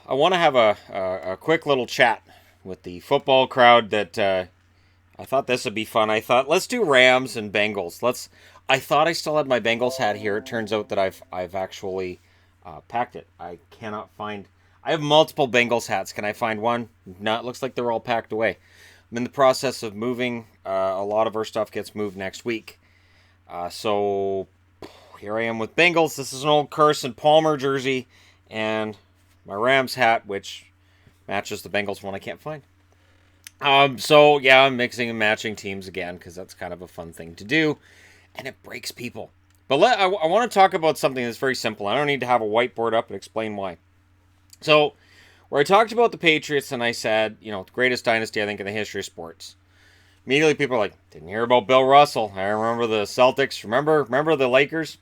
I want to have a quick little chat with the football crowd that I thought this would be fun. I thought let's do Rams and Bengals. I thought I still had my Bengals hat here. It turns out that I've actually packed it. I cannot find. I have multiple Bengals hats. Can I find one? No, it looks like they're all packed away. I'm in the process of moving. A lot of our stuff gets moved next week. So here I am with Bengals. This is an old Carson Palmer jersey and my Rams hat, which matches the Bengals one I can't find. So yeah, I'm mixing and matching teams again because that's kind of a fun thing to do, and it breaks people. But I want to talk about something that's very simple. I don't need to have a whiteboard up and explain why. So, where I talked about the Patriots and I said, the greatest dynasty I think in the history of sports. Immediately, people are like, "Didn't hear about Bill Russell? I remember the Celtics. Remember the Lakers?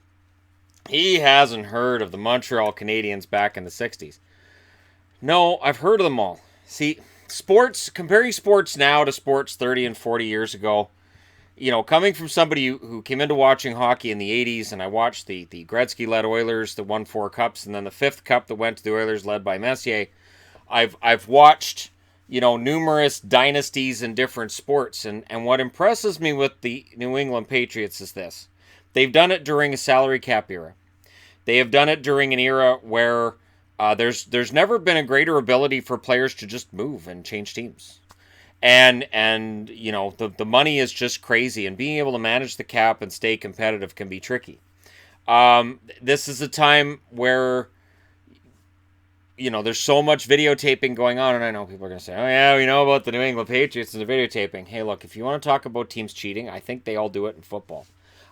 He hasn't heard of the Montreal Canadiens back in the '60s." No, I've heard of them all. See, comparing sports now to sports 30 and 40 years ago, coming from somebody who came into watching hockey in the 80s, and I watched the Gretzky-led Oilers that won 4 cups, and then the 5th cup that went to the Oilers led by Messier. I've watched, numerous dynasties in different sports, and what impresses me with the New England Patriots is this. They've done it during a salary cap era. They have done it during an era where there's never been a greater ability for players to just move and change teams. And the money is just crazy, and being able to manage the cap and stay competitive can be tricky. This is a time where there's so much videotaping going on, and I know people are going to say, "Oh yeah, we know about the New England Patriots and the videotaping." Hey, look, if you want to talk about teams cheating, I think they all do it in football.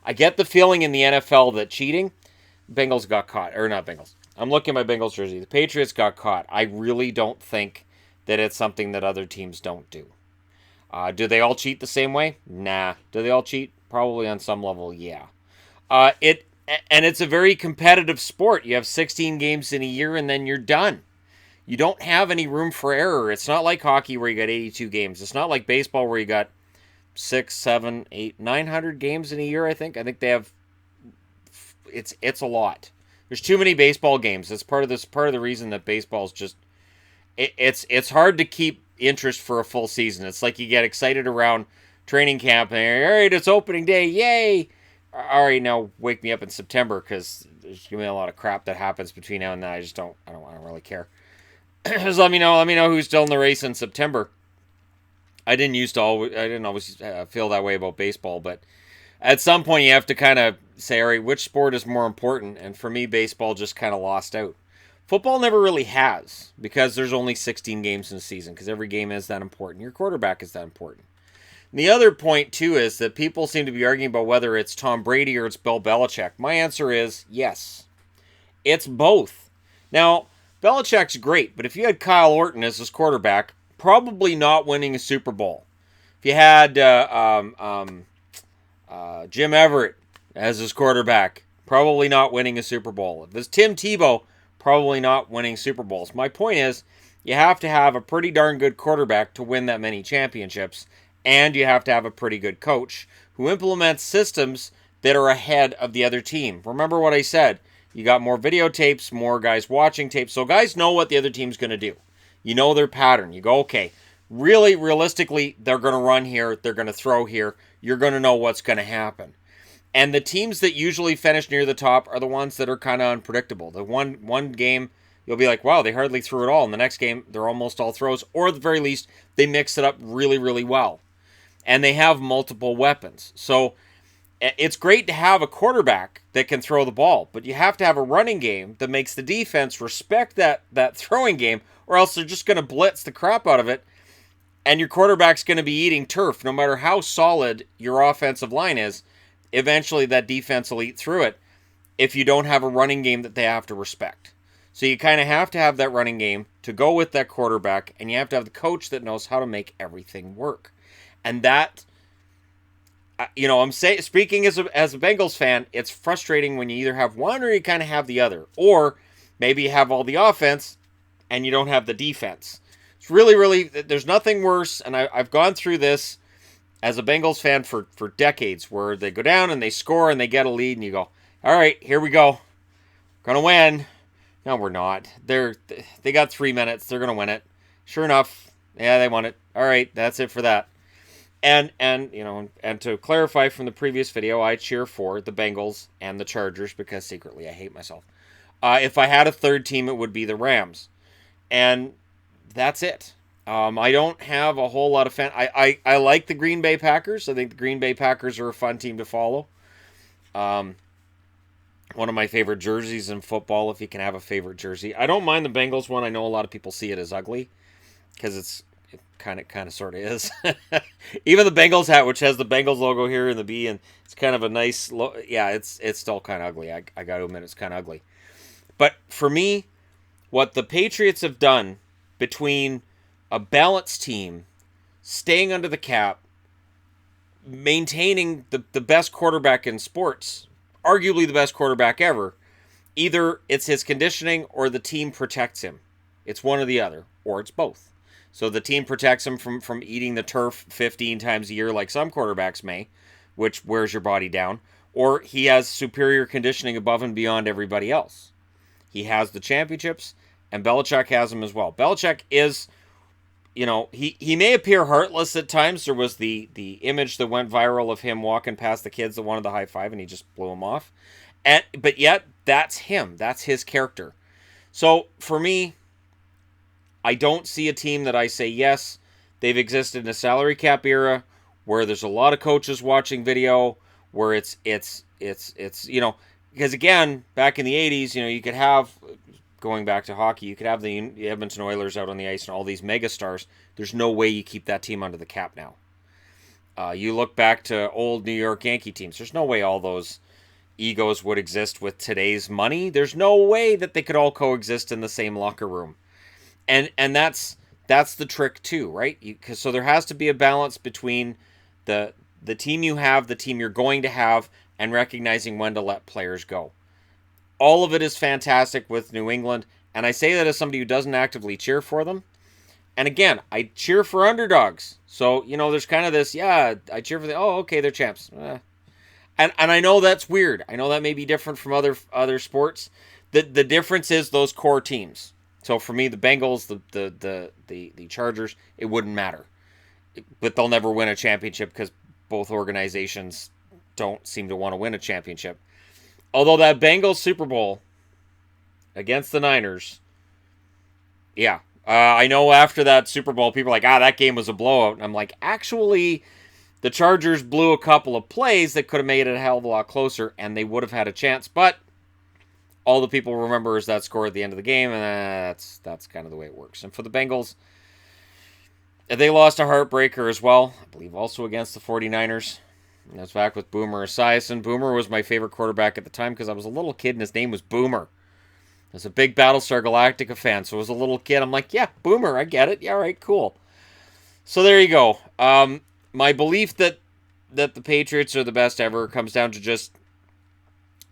I get the feeling in the NFL that cheating, Bengals got caught, or not Bengals. I'm looking at my Bengals jersey. The Patriots got caught. I really don't think that it's something that other teams don't do. Do they all cheat the same way? Nah. Do they all cheat? Probably on some level, yeah. It's a very competitive sport. You have 16 games in a year, and then you're done. You don't have any room for error. It's not like hockey where you got 82 games. It's not like baseball where you got 6, 7, 8, 900 games in a year. I think they have. It's a lot. There's too many baseball games. That's part of the reason that baseball's just. It's hard to keep interest for a full season. It's like you get excited around training camp and all right, it's opening day, yay! All right, now wake me up in September because there's gonna be a lot of crap that happens between now and then. I don't really care. Just let me know who's still in the race in September. I didn't always feel that way about baseball, but at some point you have to kind of say, all right, which sport is more important? And for me, baseball just kind of lost out. Football never really has because there's only 16 games in a season because every game is that important. Your quarterback is that important. And the other point, too, is that people seem to be arguing about whether it's Tom Brady or it's Bill Belichick. My answer is yes. It's both. Now, Belichick's great, but if you had Kyle Orton as his quarterback, probably not winning a Super Bowl. If you had Jim Everett as his quarterback, probably not winning a Super Bowl. If it's Tim Tebow, probably not winning Super Bowls. My point is, you have to have a pretty darn good quarterback to win that many championships, and you have to have a pretty good coach who implements systems that are ahead of the other team. Remember what I said. You got more videotapes, more guys watching tapes, so guys know what the other team's going to do. You know their pattern. You go, okay, really, realistically, they're going to run here, they're going to throw here, you're going to know what's going to happen. And the teams that usually finish near the top are the ones that are kind of unpredictable. The one game, you'll be like, wow, they hardly threw it all. And the next game, they're almost all throws. Or at the very least, they mix it up really, really well. And they have multiple weapons. So it's great to have a quarterback that can throw the ball. But you have to have a running game that makes the defense respect that throwing game. Or else they're just going to blitz the crap out of it. And your quarterback's going to be eating turf. No matter how solid your offensive line is, eventually that defense will eat through it if you don't have a running game that they have to respect. So you kind of have to have that running game to go with that quarterback, and you have to have the coach that knows how to make everything work. And that, speaking as a Bengals fan, it's frustrating when you either have one or you kind of have the other. Or maybe you have all the offense and you don't have the defense. It's really, really, there's nothing worse, and I've gone through this as a Bengals fan for decades, where they go down and they score and they get a lead and you go, all right, here we go. We're going to win. No, we're not. They got 3 minutes. They're gonna win it. Sure enough, yeah, they won it. All right, that's it for that. And you know, and to clarify from the previous video, I cheer for the Bengals and the Chargers because secretly I hate myself. If I had a third team, it would be the Rams, and that's it. I don't have a whole lot of fan. I like the Green Bay Packers. I think the Green Bay Packers are a fun team to follow. One of my favorite jerseys in football, if you can have a favorite jersey. I don't mind the Bengals one. I know a lot of people see it as ugly because it kind of sort of is. Even the Bengals hat, which has the Bengals logo here and the B, and it's kind of a nice yeah, it's still kind of ugly. I got to admit, it's kind of ugly. But for me, what the Patriots have done between a balanced team, staying under the cap, maintaining the best quarterback in sports, arguably the best quarterback ever, either it's his conditioning or the team protects him. It's one or the other, or it's both. So the team protects him from eating the turf 15 times a year like some quarterbacks may, which wears your body down, or he has superior conditioning above and beyond everybody else. He has the championships, and Belichick has them as well. Belichick is, you know, he may appear heartless at times. There was the image that went viral of him walking past the kids that wanted the high five, and he just blew them off. But yet, that's him. That's his character. So, for me, I don't see a team that I say, yes, they've existed in a salary cap era where there's a lot of coaches watching video, where it's you know, because again, back in the 80s, you know, you could have, going back to hockey, you could have the Edmonton Oilers out on the ice and all these megastars. There's no way you keep that team under the cap now. You look back to old New York Yankee teams. There's no way all those egos would exist with today's money. There's no way that they could all coexist in the same locker room. And that's the trick too, right? So there has to be a balance between the team you have, the team you're going to have, and recognizing when to let players go. All of it is fantastic with New England, and I say that as somebody who doesn't actively cheer for them. And again, I cheer for underdogs. So, you know, there's kind of this, yeah, I cheer for okay, they're champs. And I know that's weird. I know that may be different from other sports. The difference is those core teams. So for me, the Bengals, the Chargers, it wouldn't matter. But they'll never win a championship because both organizations don't seem to want to win a championship. Although that Bengals Super Bowl against the Niners, yeah. I know after that Super Bowl, people are like, that game was a blowout. And I'm like, actually, the Chargers blew a couple of plays that could have made it a hell of a lot closer, and they would have had a chance. But all the people remember is that score at the end of the game, and that's kind of the way it works. And for the Bengals, they lost a heartbreaker as well, I believe also against the 49ers. And that's back with Boomer Esiason. Boomer was my favorite quarterback at the time because I was a little kid and his name was Boomer. I was a big Battlestar Galactica fan, so as a little kid, I'm like, yeah, Boomer, I get it. Yeah, all right, cool. So there you go. My belief that the Patriots are the best ever comes down to just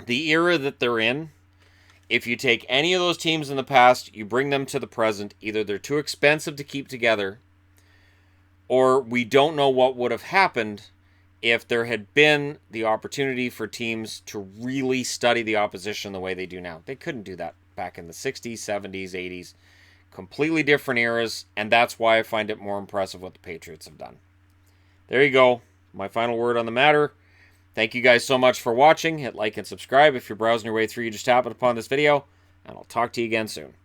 the era that they're in. If you take any of those teams in the past, you bring them to the present, either they're too expensive to keep together, or we don't know what would have happened if there had been the opportunity for teams to really study the opposition the way they do now. They couldn't do that back in the 60s, 70s, 80s. Completely different eras, and that's why I find it more impressive what the Patriots have done. There you go. My final word on the matter. Thank you guys so much for watching. Hit like and subscribe. If you're browsing your way through, you just happened upon this video, and I'll talk to you again soon.